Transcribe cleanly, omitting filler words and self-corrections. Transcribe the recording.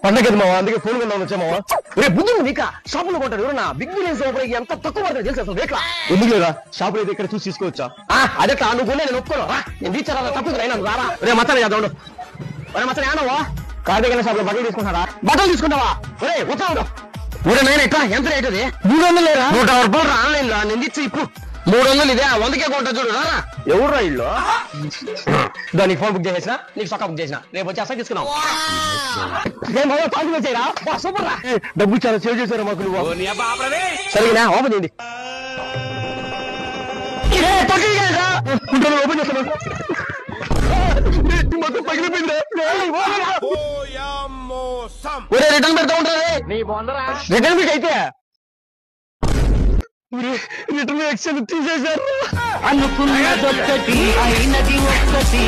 పండగది మావా, అందుకే ఫోన్ కొందాం వచ్చా మావా. రే బుద్ధి నీక షాపులో కొంటారు ఎవరన్నా బిగ్ బిలియన్స్ ఎంత తక్కువ పడుతుంది తెలుసు అసలు రేట్లా. ఎందుకు లేదా షాపులో అయితే ఇక్కడ చూసి తీసుకోవచ్చా? అదే నువ్వు కొనే నేను ఒప్పుకోను నేను తీర్చారా తప్పు అయినా రారా. రే మచ్చనే చదవండు ఒరే మచ్చనే ఆనవా కార్తీక షాప్ లో బట్టలు తీసుకుంటారా? బట్టలు తీసుకుంటావా? ఒరే వచ్చా ఊరే నేను ఎట్లా ఎంత రేట్ అది? 300 లేరా? 100 రూపాయలు ఆన్లైన్ లో నేను ఇచ్చి ఇప్పుడు 300 ఇదే 100కే కొంటా చూడు రారా. ఎవరు రా ఇల్లు దానికి ఫోన్ బుక్ చేసేసిన నీకు సొక్క బుక్ చేసిన రేపు వచ్చి అసలు తీసుకున్నావు. సూపర్ రా డబ్బు చాలా సేవ్ చేశారు మాకు నువ్వు. సరిగా ఓపెన్ చేయండి ఓపెన్ చేస్తాను మొత్తం పగిలిపోయింది. రిటర్న్ పెడతా ఉంటారు రిటర్న్ మీకు అయితే రిటర్న్ ఎక్స్చేంజ్ తీసేశారు. అనుకున్నదొక్కటి అయినది ఒక్కటి